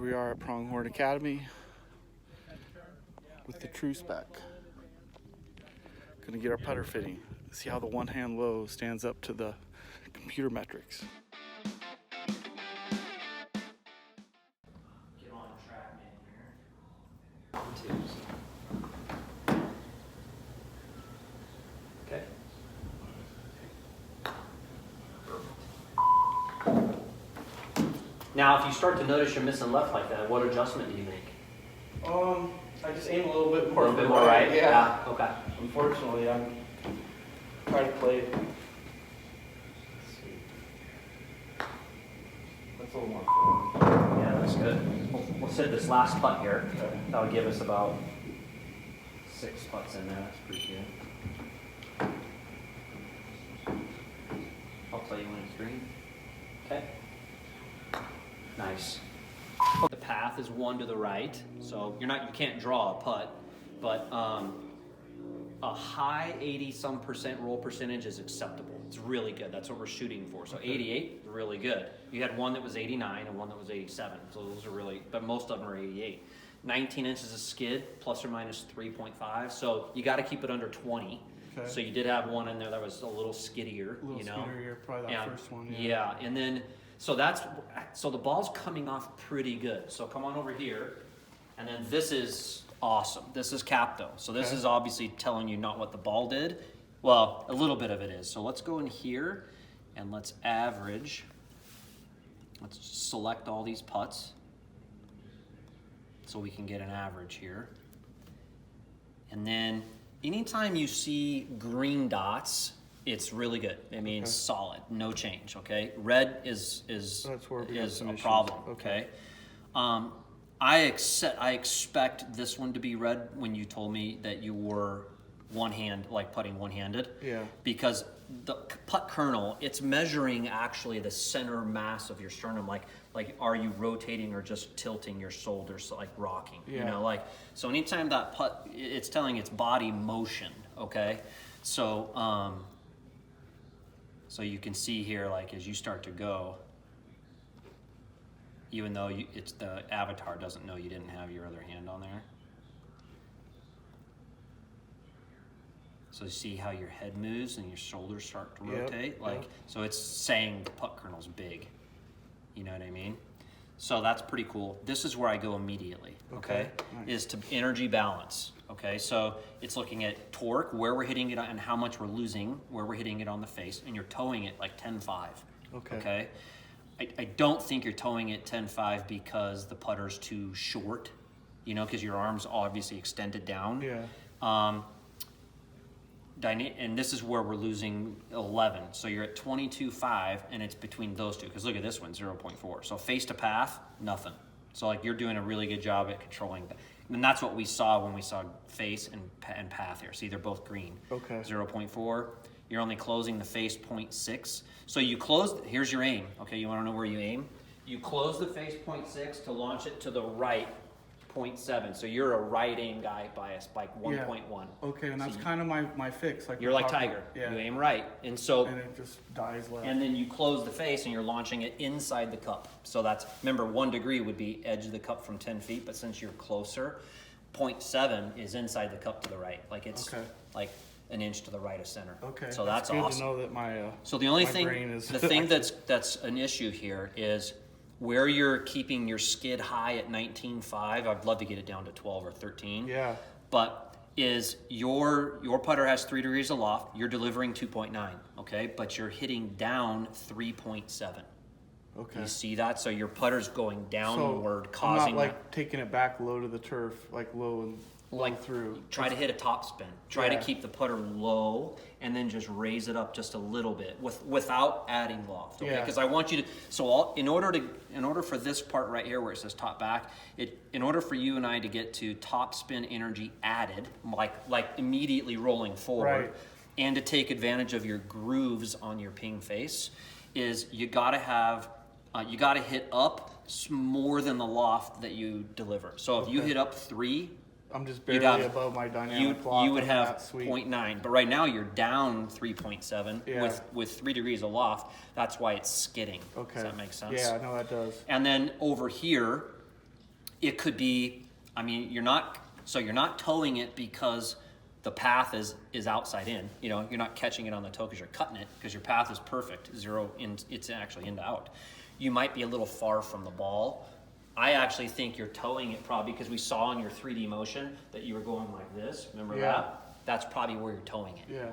we are at Pronghorn Academy with the True Spec. Gonna get our putter fitting. See how the one hand low stands up to the computer metrics. Get on Trackman here. Okay. Now, if you start to notice you're missing left like that, what adjustment do you make? I just aim a little bit more. A little bit more right? Yeah. Okay. Unfortunately, I'm trying to play. Let's see. That's a little more fun. Yeah, that's good. We'll set this last putt here. Okay. That'll give us about 6 putts in there. That's pretty good. I'll tell you when it's green. Okay. Nice. The path is 1 to the right, so you can't draw a putt, but a high 80-some% roll percentage is acceptable. It's really good. That's what we're shooting for. So 88 is really good. You had one that was 89 and one that was 87, so those are really, but most of them are 88. 19 inches of skid, plus or minus 3.5, so you got to keep it under 20. Okay. So you did have one in there that was a little skiddier, A little skiddier, probably that first one. Yeah, and then so the ball's coming off pretty good. So come on over here, and then this is awesome. This is Capto. So this is obviously telling you not what the ball did. Well, a little bit of it is. So let's go in here and let's average. Let's select all these putts so we can get an average here. And then anytime you see green dots, it's really good. It means solid, no change. Okay, red is a problem. Okay, I expect this one to be red when you told me that you were putting one-handed. Yeah. Because the putt kernel, it's measuring actually the center mass of your sternum. Like are you rotating or just tilting your shoulders, like rocking? Yeah. You know, so anytime that putt, it's telling its body motion. Okay, so. So you can see here, as you start to go, even though it's the avatar doesn't know you didn't have your other hand on there. So see how your head moves and your shoulders start to rotate? So it's saying the putt kernel's big. You know what I mean? So that's pretty cool. This is where I go immediately, okay? Nice. Is to energy balance, okay? So it's looking at torque, where we're hitting it and how much we're losing, where we're hitting it on the face, and you're towing it like 10.5, okay? I don't think you're towing it 10.5 because the putter's too short, because your arm's obviously extended down. Yeah. And this is where we're losing 11. So you're at 22.5, and it's between those two. Because look at this one, 0.4. So face to path, nothing. So you're doing a really good job at controlling that. And that's what we saw when we saw face and path here. See, they're both green. Okay. 0.4. You're only closing the face 0.6. So you close, here's your aim. Okay, you want to know where you aim? You close the face 0.6 to launch it to the right 0.7. So you're a right aim guy by 1.1. Yeah. Okay, and that's kind of my fix. You're like Tiger. Yeah. You aim right, and it just dies left. And then you close the face, and you're launching it inside the cup. So remember, 1 degree would be edge of the cup from 10 feet, but since you're closer, 0.7 is inside the cup to the right. It's like an inch to the right of center. Okay. So that's good awesome. To know that my so the only thing, the thing that's an issue here is where you're keeping your skid high at 19.5, I'd love to get it down to 12 or 13. Yeah. But is your putter has 3 degrees of loft, you're delivering 2.9, okay? But you're hitting down 3.7. Okay. You see that? So your putter's going downward, causing I'm not taking it back low to the turf, low and through. Try to hit a top spin. Try to keep the putter low and then just raise it up just a little bit without adding loft. Okay, because I want you to. So in order for this part right here where it says top back, in order for you and I to get to top spin energy added, like immediately rolling forward, and to take advantage of your grooves on your ping face, is you got to hit up more than the loft that you deliver. So if you hit up 3. I'm just barely above my dynamic loft. You would have 0.9, but right now you're down 3.7 with 3 degrees of loft. That's why it's skidding. Okay. Does that make sense? Yeah, no, that does. And then over here, It could be, I mean, you're not towing it because the path is outside in. You know, you're not catching it on the toe because you're cutting it, because your path is perfect, zero in, it's actually in to out. You might be a little far from the ball. I actually think you're towing it probably because we saw in your 3D motion that you were going like this. Remember that? That's probably where you're towing it. Yeah.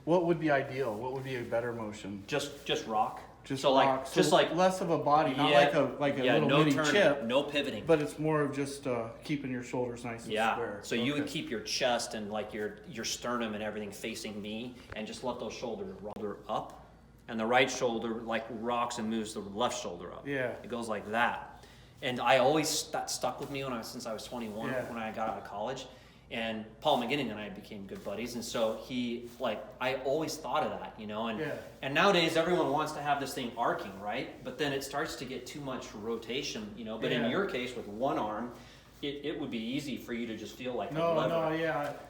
What would be ideal? What would be a better motion? Just rock. Just so rock. like, just like less of a body, not like a little no mini turning, chip. no pivoting. But it's more of just keeping your shoulders nice and square. So you would keep your chest and like your sternum and everything facing me, and just let those shoulders roll up, and the right shoulder like rocks and moves the left shoulder up. Yeah. It goes like that. And that stuck with me since I was 21 when I got out of college. And Paul McGinning and I became good buddies, and so I always thought of that, you know, and nowadays everyone wants to have this thing arcing, right? But then it starts to get too much rotation, you know, but in your case with one arm, it would be easy for you to just feel like I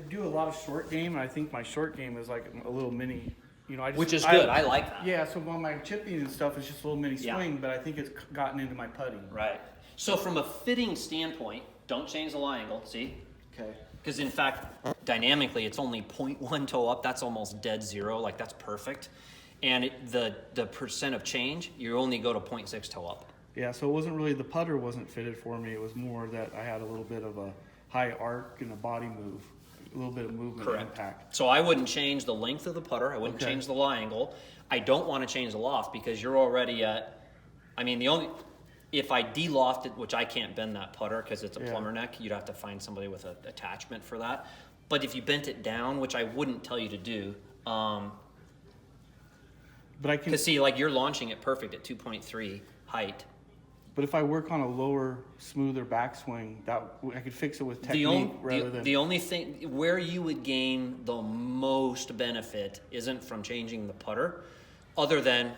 do a lot of short game, and I think my short game is like a little mini, you know, which is good. I like that. Yeah, so on my chipping and stuff, it's just a little mini swing, but I think it's gotten into my putting. Right. So from a fitting standpoint, don't change the lie angle, see? Okay. Because in fact, dynamically, it's only 0.1 toe up. That's almost dead zero. Like that's perfect. And the percent of change, you only go to 0.6 toe up. Yeah. So it wasn't really, the putter wasn't fitted for me. It was more that I had a little bit of a high arc and a body move, a little bit of movement and impact. So I wouldn't change the length of the putter. I wouldn't change the lie angle. I don't want to change the loft because you're already at. I mean, if I de-lofted, which I can't bend that putter because it's a plumber neck, you'd have to find somebody with an attachment for that. But if you bent it down, which I wouldn't tell you to do, but I can, because see, like you're launching it perfect at 2.3 height. But if I work on a lower, smoother backswing, I could fix it with technique the only thing where you would gain the most benefit isn't from changing the putter, other than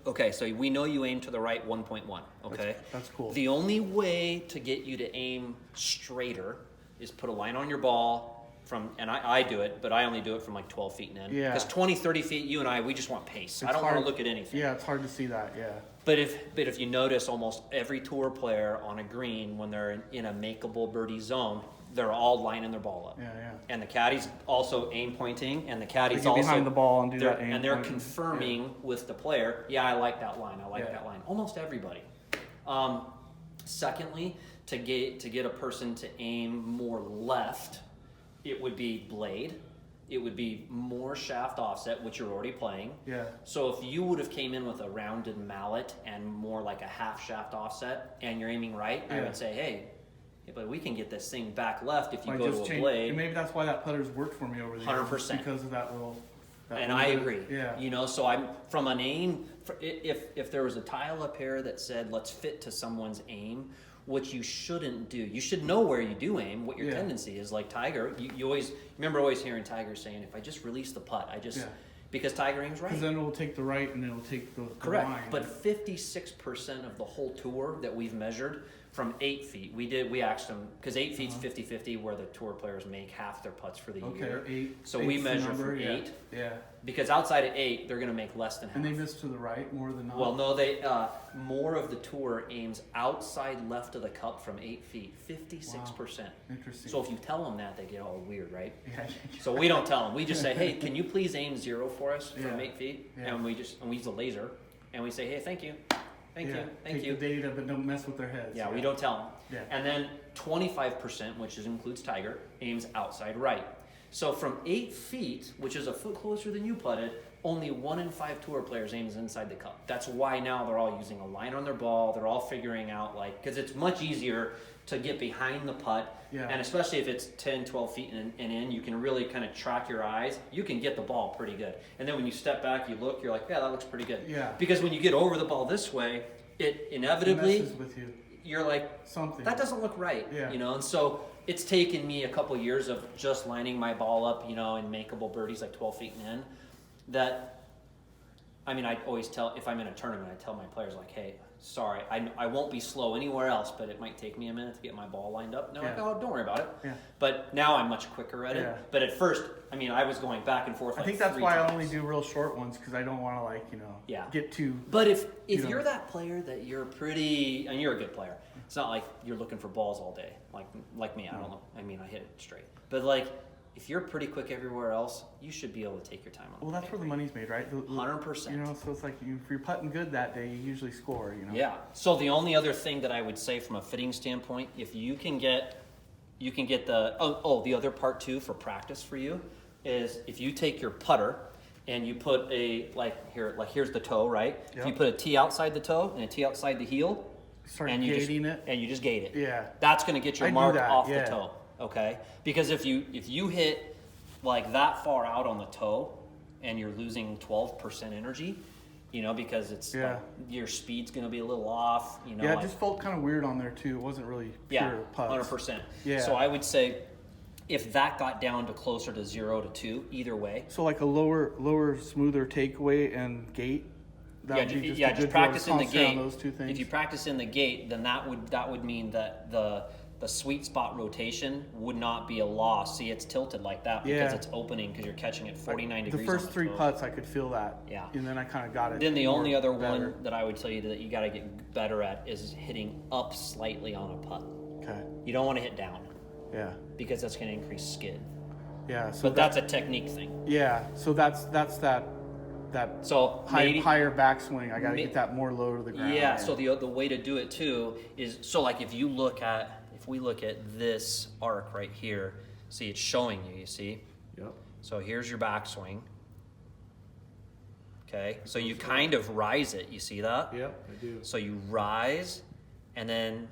okay, so we know you aim to the right 1.1, okay? That's cool. The only way to get you to aim straighter is put a line on your ball and I do it, but I only do it from like 12 feet and in. Yeah. Because 20, 30 feet, you and I, we just want pace. I don't want to look at anything. Yeah, it's hard to see that, yeah. But if you notice, almost every tour player on a green, when they're in a makeable birdie zone, they're all lining their ball up. Yeah, yeah. And the caddy's also aim pointing, and the caddy's They get also behind the ball and do that aim and they're pointing. confirming with the player, I like that line. I like that line. Almost everybody. Secondly, to get a person to aim more left, it would be blade. It would be more shaft offset, which you're already playing. Yeah. So if you would have came in with a rounded mallet and more like a half shaft offset, and you're aiming right, I would say, hey, but we can get this thing back left if you go to a blade. And maybe that's why that putter's worked for me over the years. 100%. Because of that little. And I agree. Yeah. You know, so I'm from an aim. If there was a tile up here that said let's fit to someone's aim, what you shouldn't do. You should know where you do aim, what your tendency is. Like Tiger, you always always hearing Tiger saying, if I just release the putt, because Tiger aims right. Because then it'll take the right and it'll take the correct. line. But 56% of the whole tour that we've measured from 8 feet, we asked them, because 8 feet's 50-50, where the tour players make half their putts for the year. Okay, 8. So we measure from 8. Yeah. Because outside of 8, they're going to make less than half. And they miss to the right more than not? Well, no, they more of the tour aims outside left of the cup from 8 feet, 56%. Wow. Interesting. So if you tell them that, they get all weird, right? Yeah. So we don't tell them. We just say, hey, can you please aim 0 for us from 8 feet? Yeah. And we use a laser, and we say, hey, thank you. Thank you. Take the data, but don't mess with their heads. Yeah, we don't tell them. Yeah. And then 25%, which includes Tiger, aims outside right. So from 8 feet, which is a foot closer than you putted, only 1 in 5 tour players aims inside the cup. That's why now they're all using a line on their ball. They're all figuring out, because it's much easier to get behind the putt. Yeah. And especially if it's 10, 12 feet and in, you can really kind of track your eyes. You can get the ball pretty good. And then when you step back, you look, you're like, yeah, that looks pretty good. Yeah. Because when you get over the ball this way, it inevitably, It messes with you. you're like, Something. that doesn't look right. Yeah. You know, and so it's taken me a couple years of just lining my ball up, in makeable birdies like 12 feet and in, that I mean, I always tell, if I'm in a tournament, I tell my players like, hey, sorry, I won't be slow anywhere else, but it might take me a minute to get my ball lined up. And they're like, oh, don't worry about it. Yeah. But now I'm much quicker at it. Yeah. But at first, I mean, I was going back and forth. I think that's why I only do real short ones, because I don't want to, like, you know, get too. But if you're that player that you're pretty, and you're a good player, it's not like you're looking for balls all day, like me. I don't know. I mean, I hit it straight. But like, if you're pretty quick everywhere else, you should be able to take your time on. Well, that's where the money's made, right? 100%. You know, so it's like if you're putting good that day, you usually score. You know. Yeah. So the only other thing that I would say from a fitting standpoint, if you can get the the other part too for practice for you is if you take your putter and you put here's the toe, right? Yep. If you put a tee outside the toe and a tee outside the heel, and you just gate it. Yeah. That's going to get your mark off the toe. Okay? Because if you hit like that far out on the toe and you're losing 12% energy, you know, because it's like your speed's going to be a little off, you know. Yeah, it just felt kind of weird on there too. It wasn't really pure putts. 100%. Yeah. So I would say if that got down to closer to 0 to 2, either way. So like a lower, smoother takeaway and gate. Just practice in the gate. Those two things. If you practice in the gate, then that would mean that the sweet spot rotation would not be a loss. See, it's tilted like that because it's opening because you're catching it 49 degrees. The first on three toe. putts, I could feel that. Yeah. And then I kind of got it. Then the only other one that I would tell you that you got to get better at is hitting up slightly on a putt. Okay. You don't want to hit down. Yeah. Because that's going to increase skid. Yeah. So that's a technique thing. Yeah. So that's that. So higher backswing. I got to get that more low to the ground. Yeah. So the way to do it too is like if we look at this arc right here, see it's showing you see? Yep. So here's your backswing. Okay, so you kind of rise it, you see that? Yep, I do. So you rise, and then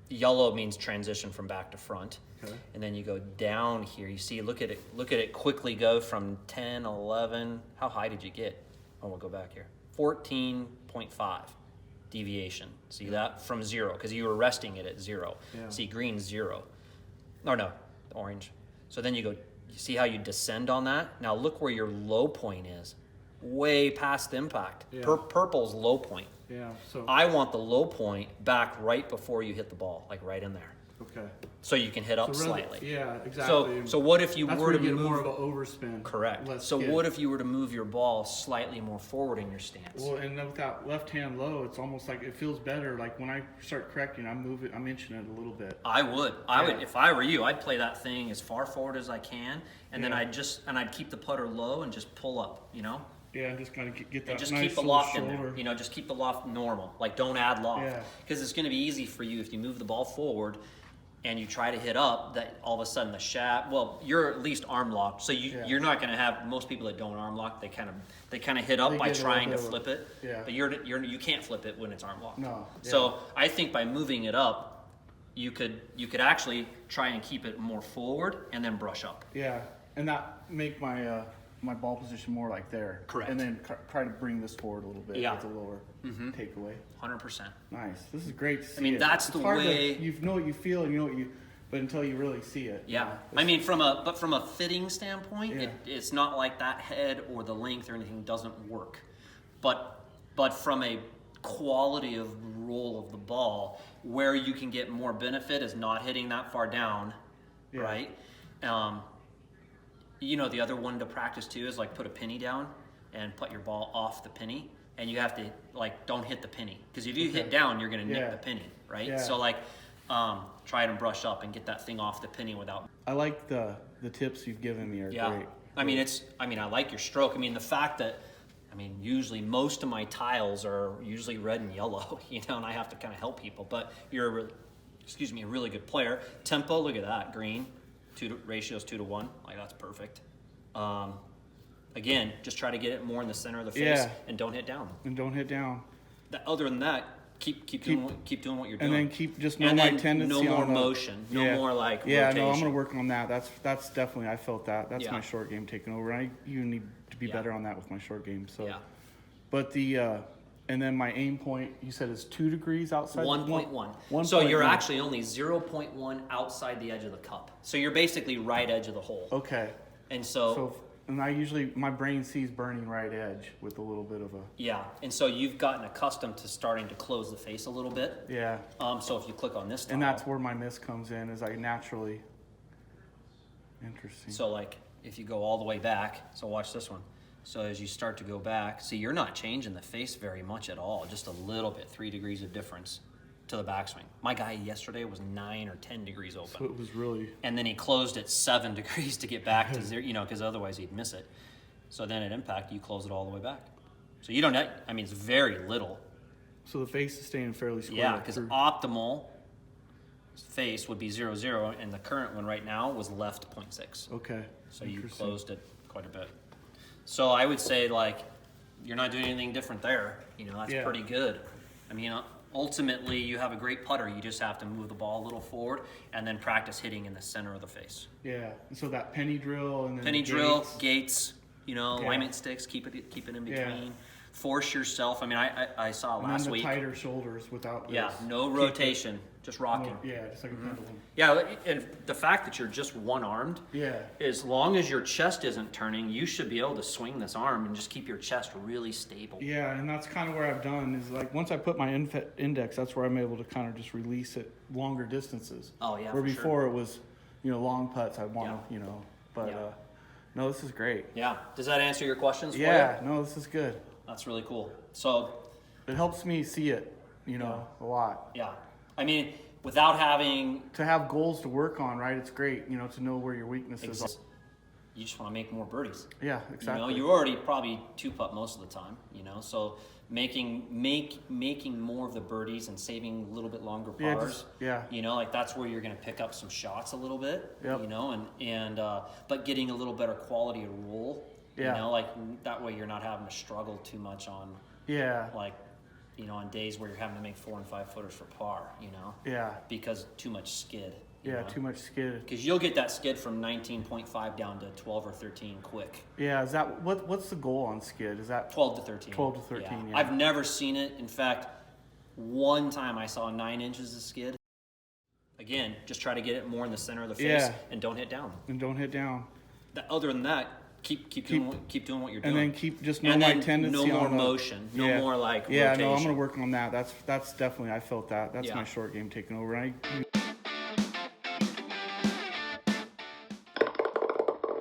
yellow means transition from back to front. Okay. And then you go down here, you see, look at it quickly go from 10, 11, how high did you get? Oh, we'll go back here. 14.5. Deviation. See that? From 0, because you were resting it at 0. Yeah. See, green 0. Or no, orange. So then you see how you descend on that? Now look where your low point is. Way past the impact. Yeah. Purple's low point. Yeah. So I want the low point back right before you hit the ball, like right in there. Okay. So you can hit up slightly. Yeah, exactly. So what if you were to get move more of an overspin? Correct. So what if you were to move your ball slightly more forward in your stance? Well, and with that left hand low, it's almost like it feels better. Like when I start correcting, I'm inching it a little bit. I would if I were you, I'd play that thing as far forward as I can, and then I'd keep the putter low and just pull up, you know. Yeah, and just kind of get that and just nice keep the loft shoulder. in there. You know, just keep the loft normal. Like don't add loft because it's going to be easy for you if you move the ball forward. And you try to hit up, that all of a sudden the shaft. Well, you're at least arm locked, so you're not going to have most people that don't arm lock. They kind of hit up by trying to flip it. Yeah. But you can't flip it when it's arm locked. No. Yeah. So I think by moving it up, you could actually try and keep it more forward and then brush up. Yeah, and that make my my ball position more like there. Correct. And then try to bring this forward a little bit with a lower takeaway. 100%. Nice. This is great to see. I mean, that's the way you know what you feel, and you know what but until you really see it. Yeah. I mean, from a fitting standpoint, it's not like that head or the length or anything doesn't work. But from a quality of roll of the ball, where you can get more benefit is not hitting that far down, right? You know, the other one to practice too is like put a penny down and put your ball off the penny, and you have to don't hit the penny, because if you hit down, you're going to nick the penny, right? Yeah. So try to brush up and get that thing off the penny without. I like the tips you've given me are great. I mean, I like your stroke. I mean, the fact that, usually most of my tiles are usually red and yellow, you know, and I have to kind of help people. But you're a really good player. Tempo, look at that, green, ratios 2 to 1, like that's perfect. Again, just try to get it more in the center of the face and don't hit down. Other than that, keep doing what you're doing. And then keep just no my tendency no more on motion, no more rotation. No, I'm gonna work on that. That's definitely, I felt that. That's my short game taking over. I even need to be better on that with my short game. So, but and then my aim point, you said, is 2 degrees outside. 1.1. So you're actually only 0.1 outside the edge of the cup. So you're basically right edge of the hole. Okay. And so And I usually, my brain sees burning right edge with a little bit of a... Yeah, and so you've gotten accustomed to starting to close the face a little bit. Yeah. So if you click on this tile, and that's where my miss comes in, is I naturally... Interesting. So like if you go all the way back, so watch this one. So as you start to go back, see, you're not changing the face very much at all, just a little bit, 3 degrees of difference to the backswing. My guy yesterday was 9 or 10 degrees open. So it was really... And then he closed at 7 degrees to get back to 0, you know, because otherwise he'd miss it. So then at impact, you close it all the way back. So you don't, I mean, it's very little. So the face is staying fairly square. Yeah, because optimal face would be 0, 0, and the current one right now was left 0.6. Okay. So you closed it quite a bit. So I would say, like, you're not doing anything different there. You know, that's pretty good. I mean, ultimately, you have a great putter. You just have to move the ball a little forward and then practice hitting in the center of the face. Yeah. So that penny drill and then penny drill, gates, you know, alignment sticks, keep it in between. Yeah. Force yourself. I mean, I saw last week. Tighter shoulders without this. Yeah, no rotation, just rocking. Yeah, just like a pendulum. Yeah, and the fact that you're just one-armed, yeah, as long as your chest isn't turning, you should be able to swing this arm and just keep your chest really stable. Yeah, and that's kind of where I've done is like once I put my index, that's where I'm able to kind of just release it longer distances. Oh yeah. Where before it was, you know, long putts I'd want to, you know, but no, this is great. Yeah. Does that answer your questions? Yeah. No, this is good. That's really cool. So it helps me see it, you know, a lot. Yeah. I mean, without having to have goals to work on, right? It's great, you know, to know where your weaknesses are. You just want to make more birdies. Yeah, exactly. You know, you already probably 2-putt most of the time, you know, so making more of the birdies and saving a little bit longer pars. You know, like that's where you're going to pick up some shots a little bit, you know, and but getting a little better quality of roll. You know, like that way you're not having to struggle too much on like, you know, on days where you're having to make 4 and 5 footers for par, you know. Yeah. Because too much skid. Yeah, too much skid. Because you'll get that skid from 19.5 down to 12 or 13 quick. Yeah, is that what's the goal on skid? Is that 12 to 13? 12 to 13. Yeah. I've never seen it. In fact, one time I saw 9 inches of skid. Again, just try to get it more in the center of the face and don't hit down. And don't hit down. Other than that, keep doing what you're doing. And then keep just know my tendency. No more motion. No more like rotation. No, I'm gonna work on that. That's definitely, I felt that. That's my short game taking over.